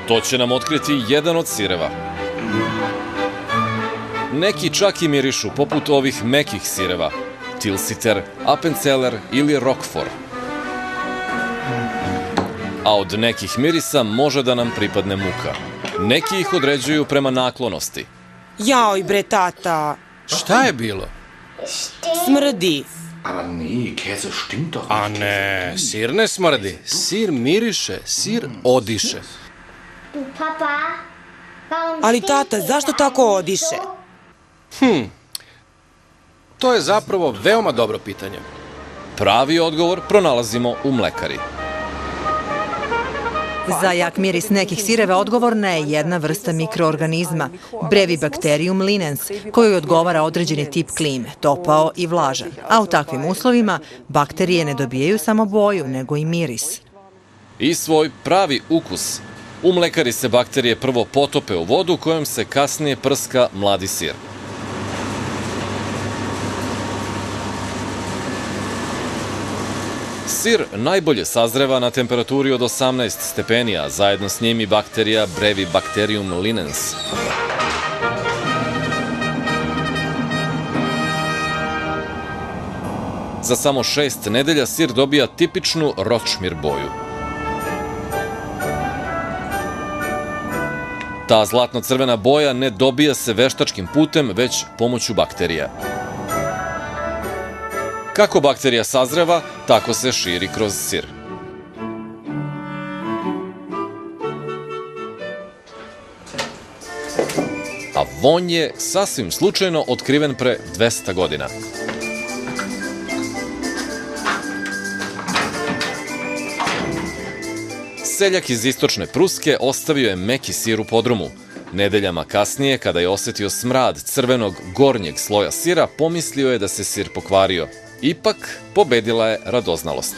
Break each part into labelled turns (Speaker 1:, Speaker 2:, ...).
Speaker 1: To će nam otkriti jedan od sireva. Neki čak i mirišu poput ovih mekih sireva, Tilsiter, Appenzeller ili Roquefort. A od nekih mirisa može da nam pripadne muka. Neki ih određuju prema naklonosti.
Speaker 2: Jaoj bre, tata,
Speaker 3: Šta je bilo?
Speaker 2: smrdi.
Speaker 3: A ne, sir ne smrdi. Sir miriše, sir odiše.
Speaker 2: Ali tata, zašto tako odiše?
Speaker 3: To je zapravo veoma dobro pitanje.
Speaker 1: Pravi odgovor pronalazimo u mlekari.
Speaker 4: Za jak miris nekih sireva odgovorna je jedna vrsta mikroorganizma, Brevibacterium linens, kojoj odgovara određeni tip klime, topao i vlažan. A u takvim uslovima bakterije ne dobijaju samo boju, nego i miris.
Speaker 1: I svoj pravi ukus. U mlekari se bakterije prvo potope u vodu kojom se kasnije prska mladi sir. Sir najbolje sazreva na temperaturi od 18 stepeni, a zajedno s njim i bakterija Brevibacterium linens. Za samo 6 nedelja sir dobija tipičnu ročmir boju. Ta zlatno-crvena boja ne dobija se veštačkim putem, već pomoću bakterija. Kako bakterija sazreva, tako se širi kroz sir. A vonj je sasvim slučajno otkriven pre 200 godina. Seljak iz istočne Pruske ostavio je meki sir u podrumu. Nedeljama kasnije, kada je osetio smrad crvenog gornjeg sloja sira, pomislio je da se sir pokvario. Ipak, pobedila je radoznalost.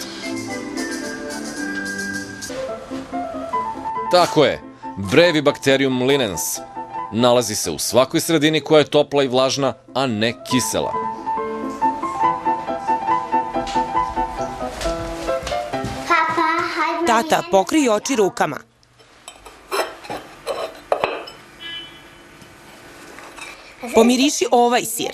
Speaker 1: Tako je, Brevibacterium linens nalazi se u svakoj sredini koja je topla i vlažna, a ne kisela.
Speaker 2: Tata, pokrij oči rukama. Pomiriši ovaj sir.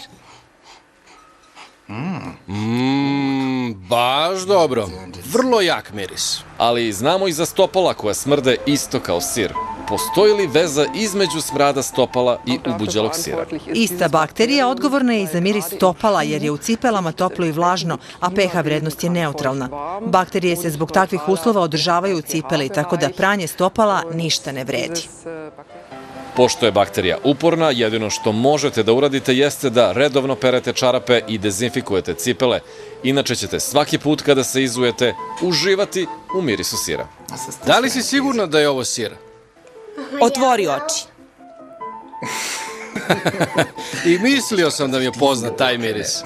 Speaker 3: Baš dobro. Vrlo jak miris.
Speaker 1: Ali znamo i za stopala koja smrde isto kao sir. Postoji li veza između smrada stopala i ubuđelog sira?
Speaker 4: Ista bakterija odgovorna je i za miris stopala, jer je u cipelama toplo i vlažno, a pH vrednost je neutralna. Bakterije se zbog takvih uslova održavaju u cipeli, tako da pranje stopala ništa ne vredi.
Speaker 1: Pošto je bakterija uporna, jedino što možete da uradite jeste da redovno perete čarape i dezinfikujete cipele, inače ćete svaki put kada se izujete uživati u mirisu sira.
Speaker 3: Da li si sigurna da je ovo sir?
Speaker 2: Otvori oči.
Speaker 3: I mislio sam da mi je poznat taj miris.